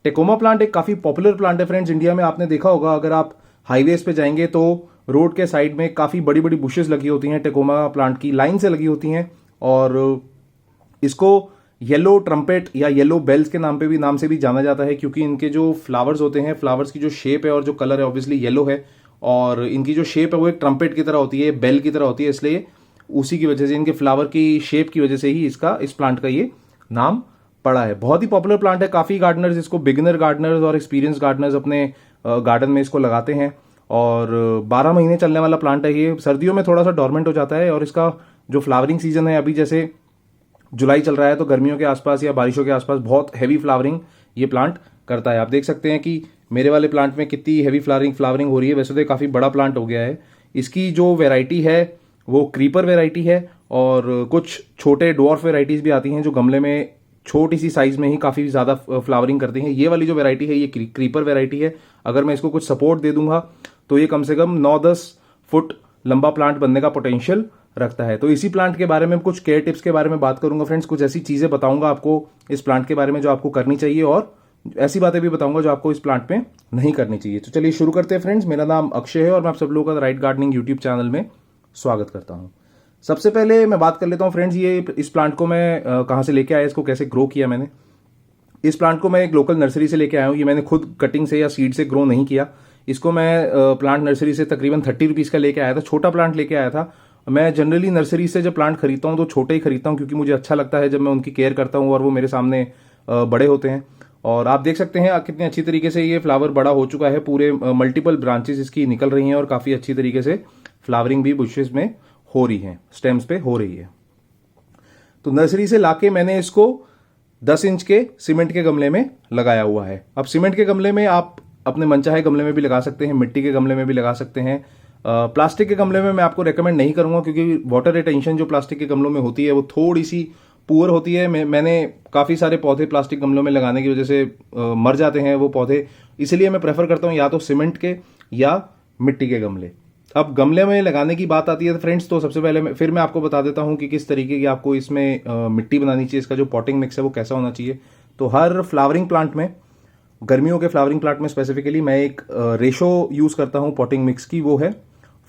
Tecoma plant एक काफ़ी popular plant है फ्रेंड्स इंडिया में। आपने देखा होगा, अगर आप हाईवेज पे जाएंगे तो रोड के साइड में काफ़ी बड़ी बड़ी बुशेस लगी होती हैं, टेकोमा प्लांट की लाइन से लगी होती हैं। और इसको येलो ट्रम्पेट या येलो बेल्स के नाम से भी जाना जाता है, क्योंकि इनके जो फ्लावर्स होते हैं, फ्लावर्स की जो शेप है और जो कलर है ऑब्वियसली येलो है, और इनकी जो शेप है वो एक ट्रम्पेट की तरह होती है, बेल की तरह होती है, इसलिए उसी की वजह से, इनके फ्लावर की शेप की वजह से ही इस प्लांट का ये नाम पड़ा है। बहुत ही पॉपुलर प्लांट है, काफ़ी गार्डनर्स इसको, बिगिनर गार्डनर्स और एक्सपीरियंस गार्डनर्स अपने गार्डन में इसको लगाते हैं। और 12 महीने चलने वाला प्लांट है ये। सर्दियों में थोड़ा सा डोरमेंट हो जाता है, और इसका जो फ्लावरिंग सीजन है, अभी जैसे जुलाई चल रहा है, तो गर्मियों के आसपास या बारिशों के आसपास बहुत हैवी फ्लावरिंग ये प्लांट करता है। आप देख सकते हैं कि मेरे वाले प्लांट में कितनी हैवी फ्लावरिंग हो रही है। वैसे तो काफ़ी बड़ा प्लांट हो गया है। इसकी जो वेराइटी है वो क्रीपर वेराइटी है, और कुछ छोटे डॉर्फ वेराइटीज़ भी आती हैं जो गमले में छोटी सी साइज में ही काफ़ी ज़्यादा फ्लावरिंग करती हैं। ये वाली जो वेराइटी है ये क्रीपर वेराइटी है। अगर मैं इसको कुछ सपोर्ट दे दूंगा तो ये कम से कम 9-10 फुट लंबा प्लांट बनने का पोटेंशियल रखता है। तो इसी प्लांट के बारे में कुछ केयर टिप्स के बारे में बात करूंगा फ्रेंड्स। कुछ ऐसी चीज़ें बताऊंगा आपको इस प्लांट के बारे में जो आपको करनी चाहिए, और ऐसी बातें भी बताऊंगा जो आपको इस प्लांट में नहीं करनी चाहिए। तो चलिए शुरू करते हैं फ्रेंड्स। मेरा नाम अक्षय है और मैं आप सब लोगों का राइट गार्डनिंग यूट्यूब चैनल में स्वागत करता हूं। सबसे पहले मैं बात कर लेता हूं फ्रेंड्स, ये इस प्लांट को मैं कहाँ से लेके आया, इसको कैसे ग्रो किया मैंने। इस प्लांट को मैं एक लोकल नर्सरी से लेके आया हूँ। ये मैंने खुद कटिंग से या सीड से ग्रो नहीं किया। इसको मैं प्लांट नर्सरी से तकरीबन 30 रुपीज़ का लेके आया था, छोटा प्लांट लेके आया था। मैं जनरली नर्सरी से जब प्लांट खरीदता हूँ तो छोटे ही खरीदता हूँ, क्योंकि मुझे अच्छा लगता है जब मैं उनकी केयर करता हूँ और वो मेरे सामने बड़े होते हैं। और आप देख सकते हैं कितने अच्छी तरीके से ये फ्लावर बड़ा हो चुका है। पूरे मल्टीपल ब्रांचेस इसकी निकल रही हैं और काफ़ी अच्छी तरीके से फ्लावरिंग भी बुशेस में हो रही है, स्टेम्स पे हो रही है। तो नर्सरी से लाके मैंने इसको 10 इंच के सीमेंट के गमले में लगाया हुआ है। अब सीमेंट के गमले में आप अपने मनचाहे गमले में भी लगा सकते हैं, मिट्टी के गमले में भी लगा सकते हैं। प्लास्टिक के गमले में मैं आपको रेकमेंड नहीं करूंगा, क्योंकि वाटर रिटेंशन जो प्लास्टिक के गमलों में होती है वो थोड़ी सी पुअर होती है। मैंने काफ़ी सारे पौधे प्लास्टिक गमलों में लगाने की वजह से मर जाते हैं वो पौधे, इसलिए मैं प्रेफर करता हूँ या तो सीमेंट के या मिट्टी के गमले। अब गमले में लगाने की बात आती है फ्रेंड्स, तो सबसे पहले मैं आपको बता देता हूँ कि किस तरीके की आपको इसमें मिट्टी बनानी चाहिए। इसका जो पॉटिंग मिक्स है वो कैसा होना चाहिए। तो हर फ्लावरिंग प्लांट में, गर्मियों के फ्लावरिंग प्लांट में स्पेसिफिकली, मैं एक रेशो यूज़ करता हूँ पॉटिंग मिक्स की। वो है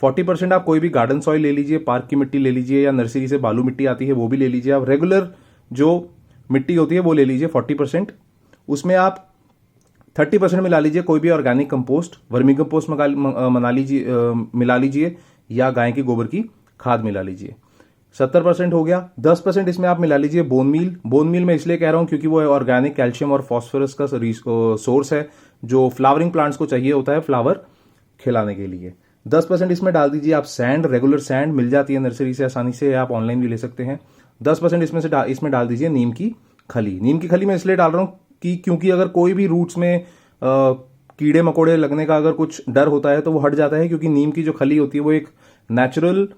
40% आप कोई भी गार्डन सॉइल ले लीजिए, पार्क की मिट्टी ले लीजिए, या नर्सरी से बालू मिट्टी आती है वो भी ले लीजिए। आप रेगुलर जो मिट्टी होती है वो ले लीजिए 40%। उसमें आप 30% मिला लीजिए कोई भी ऑर्गेनिक कंपोस्ट, वर्मी कंपोस्ट मिला लीजिए, या गाय के गोबर की खाद मिला लीजिए। 70% हो गया। 10% इसमें आप मिला लीजिए बोन मील। बोन मील मैं इसलिए कह रहा हूं क्योंकि वो ऑर्गेनिक कैल्शियम और फॉस्फोरस का सोर्स है जो फ्लावरिंग प्लांट्स को चाहिए होता है फ्लावर खिलाने के लिए। 10% इसमें डाल दीजिए आप सैंड, रेगुलर सैंड मिल जाती है नर्सरी से आसानी से, आप ऑनलाइन भी ले सकते हैं। 10% इसमें डाल दीजिए नीम की खली। नीम की खली मैं इसलिए डाल रहा हूँ कि क्योंकि अगर कोई भी रूट्स में कीड़े मकोड़े लगने का अगर कुछ डर होता है तो वो हट जाता है, क्योंकि नीम की जो खली होती है वो एक नेचुरल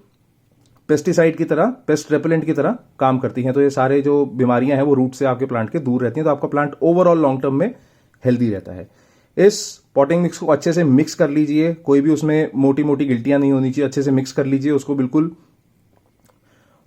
पेस्टिसाइड की तरह, पेस्ट रेपेलेंट की तरह काम करती हैं। तो ये सारे जो बीमारियां हैं वो रूट से आपके प्लांट के दूर रहती हैं, तो आपका प्लांट ओवरऑल लॉन्ग टर्म में हेल्दी रहता है। इस पॉटिंग मिक्स को अच्छे से मिक्स कर लीजिए, कोई भी उसमें मोटी मोटी गिल्टियां नहीं होनी चाहिए। अच्छे से मिक्स कर लीजिए उसको बिल्कुल,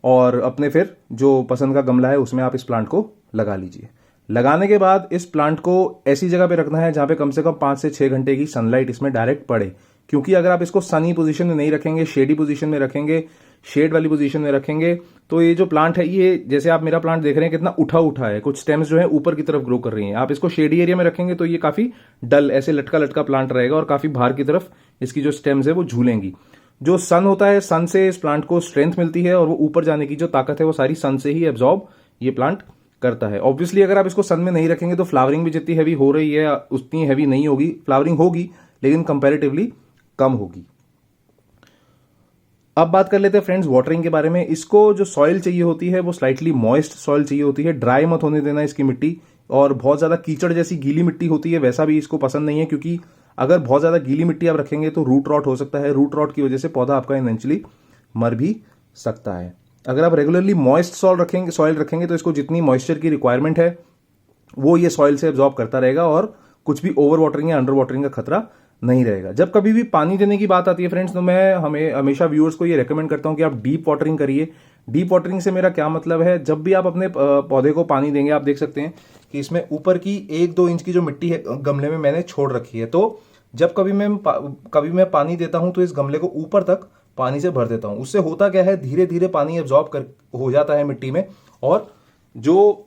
और अपने फिर जो पसंद का गमला है उसमें आप इस प्लांट को लगा लीजिए। लगाने के बाद इस प्लांट को ऐसी जगह पे रखना है जहां पे कम से कम 5 से 6 घंटे की सनलाइट इसमें डायरेक्ट पड़े, क्योंकि अगर आप इसको सनी पोजीशन में नहीं रखेंगे, शेडी पोजीशन में रखेंगे, शेड वाली पोजीशन में रखेंगे, तो ये जो प्लांट है, ये जैसे आप मेरा प्लांट देख रहे हैं कितना उठा उठा है, कुछ स्टेम्स जो है ऊपर की तरफ ग्रो कर रही हैं। आप इसको शेडी एरिया में रखेंगे तो ये काफी डल, ऐसे लटका लटका प्लांट रहेगा और काफी बाहर की तरफ इसकी जो स्टेम्स है वो झूलेंगी। जो सन होता है, सन से इस प्लांट को स्ट्रेंथ मिलती है, और वो ऊपर जाने की जो ताकत है वो सारी सन से ही एब्जॉर्ब ये प्लांट करता है। ऑब्वियसली अगर आप इसको सन में नहीं रखेंगे तो फ्लावरिंग भी जितनी हैवी हो रही है उतनी हैवी नहीं होगी। फ्लावरिंग होगी लेकिन कंपैरेटिवली कम होगी। अब बात कर लेते हैं फ्रेंड्स वाटरिंग के बारे में। इसको जो सॉइल चाहिए होती है वो स्लाइटली मॉइस्ट सॉइल चाहिए होती है, ड्राई मत होने देना इसकी मिट्टी। और बहुत ज्यादा कीचड़ जैसी गीली मिट्टी होती है वैसा भी इसको पसंद नहीं है, क्योंकि अगर बहुत ज्यादा गीली मिट्टी आप रखेंगे तो रूट रॉट हो सकता है। रूट रॉट की वजह से पौधा आपका इवेंचुअली मर भी सकता है। अगर आप रेगुलरली मॉइस्ट सॉइल रखेंगे तो इसको जितनी मॉइस्चर की रिक्वायरमेंट है वो ये सॉइल से एब्जॉर्ब करता रहेगा, और कुछ भी ओवर वाटरिंग या अंडर वाटरिंग का खतरा नहीं रहेगा। जब कभी भी पानी देने की बात आती है फ्रेंड्स, तो मैं हमेशा व्यूअर्स को ये रेकमेंड करता हूं कि आप डीप वाटरिंग करिए। डीप वाटरिंग से मेरा क्या मतलब है, जब भी आप अपने पौधे को पानी देंगे, आप देख सकते हैं कि इसमें ऊपर की 1-2 इंच की जो मिट्टी है गमले में मैंने छोड़ रखी है। तो जब कभी मैं पानी देता हूं तो इस गमले को ऊपर तक पानी से भर देता हूं। उससे होता क्या है, धीरे धीरे पानी एब्जॉर्ब कर हो जाता है मिट्टी में, और जो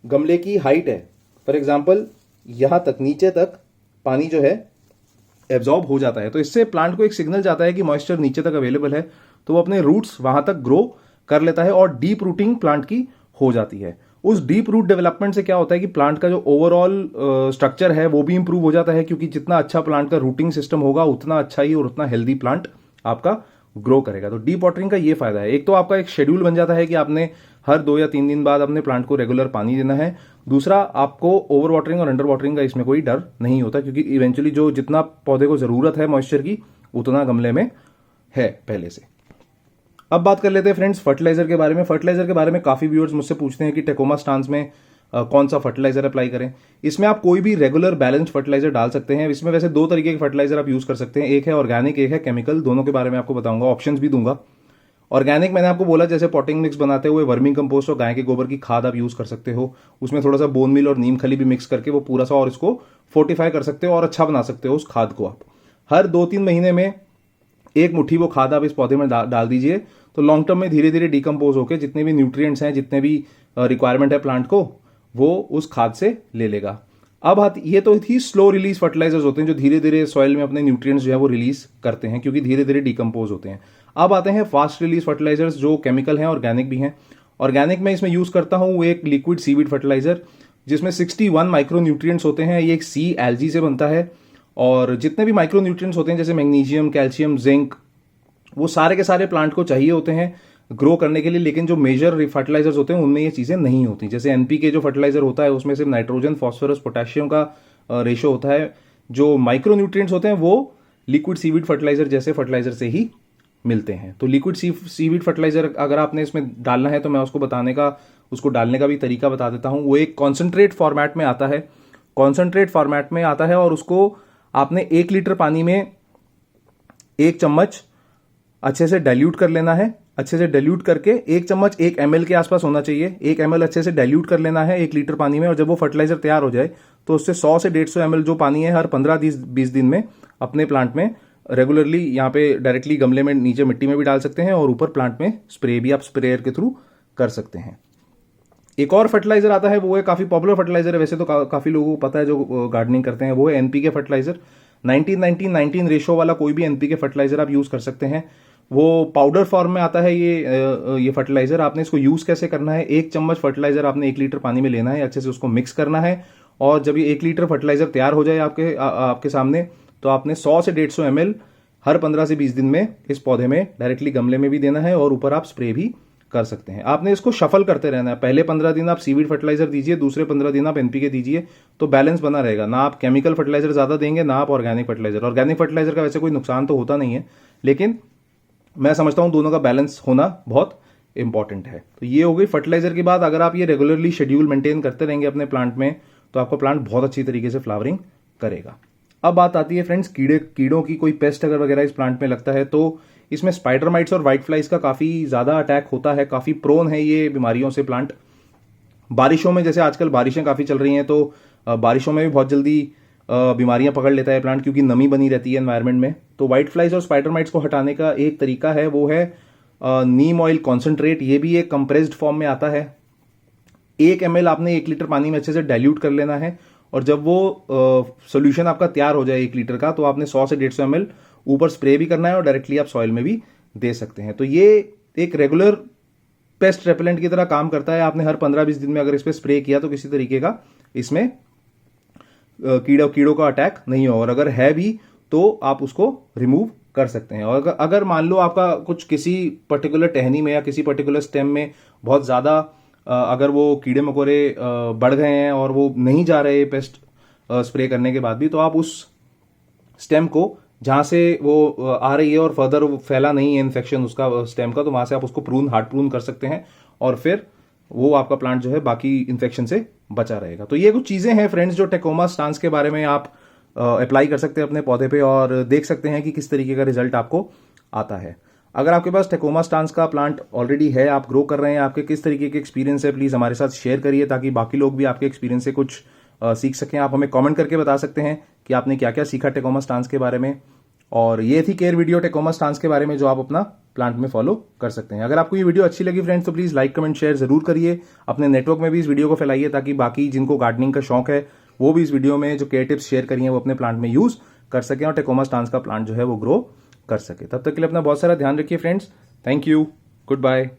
गमले की हाइट है, फॉर एग्जाम्पल यहां तक, नीचे तक पानी जो है एब्जॉर्ब हो जाता है। तो इससे प्लांट को एक सिग्नल जाता है कि मॉइस्चर नीचे तक अवेलेबल है, तो वो अपने रूट्स वहां तक ग्रो कर लेता है और डीप रूटिंग प्लांट की हो जाती है। उस डीप रूट डेवलपमेंट से क्या होता है कि प्लांट का जो ओवरऑल स्ट्रक्चर है वो भी इंप्रूव हो जाता है, क्योंकि जितना अच्छा प्लांट का रूटिंग सिस्टम होगा उतना अच्छा ही और उतना हेल्दी प्लांट आपका ग्रो करेगा। तो डीप वाटरिंग का ये फायदा है। एक तो आपका एक शेड्यूल बन जाता है कि आपने हर 2 या 3 दिन बाद अपने प्लांट को रेगुलर पानी देना है। दूसरा, आपको ओवर वाटरिंग और अंडर वाटरिंग का इसमें कोई डर नहीं होता, क्योंकि इवेंचुअली जो जितना पौधे को जरूरत है मॉइस्चर की, उतना गमले में है पहले से। अब बात कर लेते हैं फ्रेंड्स फर्टिलाइजर के बारे में। फर्टिलाइजर के बारे में काफी व्यूअर्स मुझसे पूछते हैं कि टेकोमा स्टांस में कौन सा फर्टिलाइजर अप्लाई करें। इसमें आप कोई भी रेगुलर बैलेंस्ड फर्टिलाइजर डाल सकते हैं। इसमें वैसे 2 तरीके के फर्टिलाइजर आप यूज कर सकते हैं, एक है ऑर्गेनिक, एक है केमिकल। दोनों के बारे में आपको बताऊंगा, ऑप्शंस भी दूंगा। ऑर्गेनिक मैंने आपको बोला, जैसे पॉटिंग मिक्स बनाते हुए वर्मिंग कंपोस्ट और गाय के गोबर की खाद आप यूज कर सकते हो। उसमें थोड़ा सा बोन मील और नीम खली भी मिक्स करके वो पूरा सा और इसको फोर्टिफाई कर सकते हो और अच्छा बना सकते हो उस खाद को। आप हर 2-3 महीने में 1 मुट्ठी वो खाद आप इस पौधे में डाल दीजिए, तो लॉन्ग टर्म में धीरे धीरे डिकम्पोज होकर जितने भी न्यूट्रिएंट्स हैं, जितने भी रिक्वायरमेंट है प्लांट को, वो उस खाद से ले लेगा। अब ये तो थी स्लो रिलीज फर्टिलाइजर्स होते हैं, जो धीरे धीरे सॉइल में अपने न्यूट्रिएंट्स जो है वो रिलीज करते हैं, क्योंकि धीरे धीरे डिकम्पोज होते हैं। अब आते हैं फास्ट रिलीज फर्टिलाइजर्स, जो केमिकल हैं, ऑर्गेनिक भी हैं। ऑर्गेनिक में इसमें यूज करता हूं वो एक लिक्विड सीवीड फर्टिलाइजर, जिसमें 61 माइक्रो न्यूट्रिएंट्स होते हैं। ये एक सी एल्गी से बनता है, और जितने भी माइक्रो न्यूट्रिएंट्स होते हैं जैसे मैग्नीशियम, कैल्शियम, जिंक, वो सारे के सारे प्लांट को चाहिए होते हैं ग्रो करने के लिए। लेकिन जो मेजर फर्टिलाइजर्स होते हैं उनमें ये चीजें नहीं होती। जैसे एनपीके जो फर्टिलाइजर होता है उसमें सिर्फ नाइट्रोजन, फॉस्फोरस, पोटेशियम का रेशो होता है। जो माइक्रो न्यूट्रिएंट्स होते हैं वो लिक्विड सीवीड फर्टिलाइजर जैसे फर्टिलाइजर से ही मिलते हैं। तो लिक्विड सीवीड फर्टिलाइजर अगर आपने इसमें डालना है तो मैं उसको डालने का भी तरीका बता देता हूं। वो एक कॉन्सेंट्रेट फॉर्मेट में आता है, और उसको आपने 1 लीटर पानी में 1 चम्मच अच्छे से डाइल्यूट कर लेना है। अच्छे से डाइल्यूट करके 1 चम्मच 1 ml के आसपास होना चाहिए। 1 ml अच्छे से डाइल्यूट कर लेना है 1 लीटर पानी में, और जब वो फर्टिलाइजर तैयार हो जाए तो उससे 100 से 150 ml जो पानी है हर 15-20 दिन में अपने प्लांट में रेगुलरली, यहाँ पे डायरेक्टली गमले में नीचे मिट्टी में भी डाल सकते हैं, और ऊपर प्लांट में स्प्रे भी आप स्प्रेयर के थ्रू कर सकते हैं। एक और फर्टिलाइजर आता है, वो है काफी पॉपुलर फर्टिलाइजर है वैसे तो, काफी लोगों को पता है जो गार्डनिंग करते हैं, वो है एनपीके फर्टिलाइजर। 19-19-19 रेशो वाला कोई भी एनपीके फर्टिलाइजर आप यूज कर सकते हैं। वो पाउडर फॉर्म में आता है ये फर्टिलाइजर। आपने इसको यूज कैसे करना है, 1 चम्मच फर्टिलाइजर आपने 1 लीटर पानी में लेना है, अच्छे से उसको मिक्स करना है, और जब ये 1 लीटर फर्टिलाइजर तैयार हो जाए आपके सामने, तो आपने 100 से 150 ml हर 15 से 20 दिन में इस पौधे में डायरेक्टली गमले में भी देना है, और ऊपर आप स्प्रे भी कर सकते हैं। आपने इसको शफल करते रहना है। पहले 15 दिन आप सीवीड फर्टिलाइजर दीजिए, दूसरे 15 दिन आप एनपीके दीजिए, तो बैलेंस बना रहेगा। ना आप केमिकल फर्टिलाइजर ज्यादा देंगे, ना आप ऑर्गेनिक फर्टिलाइजर। ऑर्गेनिक फर्टिलाइजर का वैसे कोई नुकसान तो होता नहीं है, लेकिन मैं समझता हूं दोनों का बैलेंस होना बहुत इंपॉर्टेंट है। तो ये हो गई फर्टिलाइजर की बात। अगर आप ये रेगुलरली शेड्यूल मेंटेन करते रहेंगे अपने प्लांट में, तो आपका प्लांट बहुत अच्छी तरीके से फ्लावरिंग करेगा। अब बात आती है फ्रेंड्स कीड़ों की। कोई पेस्ट अगर वगैरह इस प्लांट में लगता है तो इसमें स्पाइडर माइट्स और व्हाइट फ्लाइज का काफी ज्यादा अटैक होता है। काफी प्रोन है ये बीमारियों से प्लांट। बारिशों में, जैसे आजकल बारिशें काफी चल रही हैं, तो बारिशों में भी बहुत जल्दी बीमारियां पकड़ लेता है प्लांट, क्योंकि नमी बनी रहती है एनवायरनमेंट में। तो व्हाइट फ्लाइज और स्पाइडर माइट्स को हटाने का एक तरीका है, वो है नीम ऑयल कॉन्सेंट्रेट। ये भी एक कंप्रेस्ड फॉर्म में आता है। 1 ml आपने 1 लीटर पानी में अच्छे से डाइल्यूट कर लेना है, और जब वो सोल्यूशन आपका तैयार हो जाए 1 लीटर का, तो आपने 100 से 150 ml ऊपर स्प्रे भी करना है, और डायरेक्टली आप सॉइल में भी दे सकते हैं। तो ये एक रेगुलर पेस्ट रेपेलेंट की तरह काम करता है। आपने हर 15-20 दिन में अगर इस पर स्प्रे किया तो किसी तरीके का इसमें कीड़ों का अटैक नहीं होगा, और अगर है भी तो आप उसको रिमूव कर सकते हैं। और अगर मान लो आपका कुछ किसी पर्टिकुलर टहनी में या किसी पर्टिकुलर स्टेम में बहुत ज्यादा अगर वो कीड़े मकोड़े बढ़ गए हैं और वो नहीं जा रहे पेस्ट स्प्रे करने के बाद भी, तो आप उस स्टेम को जहां से वो आ रही है और फर्दर फैला नहीं है इन्फेक्शन उसका स्टेम का, तो वहां से आप उसको हार्ड प्रून कर सकते हैं, और फिर वो आपका प्लांट जो है बाकी इन्फेक्शन से बचा रहेगा। तो ये कुछ चीजें हैं फ्रेंड्स जो टेकोमा स्टांस के बारे में आप अप्लाई कर सकते हैं अपने पौधे पे, और देख सकते हैं कि किस तरीके का रिजल्ट आपको आता है। अगर आपके पास टेकोमा स्टांस का प्लांट ऑलरेडी है, आप ग्रो कर रहे हैं, आपके किस तरीके के एक्सपीरियंस है, प्लीज़ हमारे साथ शेयर करिए ताकि बाकी लोग भी आपके एक्सपीरियंस से कुछ सीख सकें। आप हमें कमेंट करके बता सकते हैं कि आपने क्या क्या सीखा टेकोमा स्टांस के बारे में। और ये थी केयर वीडियो टेकोमा स्टांस के बारे में जो आप अपना प्लांट में फॉलो कर सकते हैं। अगर आपको ये वीडियो अच्छी लगी फ्रेंड्स तो प्लीज़ लाइक कमेंट शेयर जरूर करिए। अपने नेटवर्क में भी इस वीडियो को फैलाइए ताकि बाकी जिनको गार्डनिंग का शौक है वो भी इस वीडियो में जो केयर टिप्स शेयर करी हैं वो अपने प्लांट में यूज कर सकें और टेकोमा स्टांस का प्लांट जो है वो ग्रो कर सके। तब तक के लिए अपना बहुत सारा ध्यान रखिए friends. Thank you, good bye.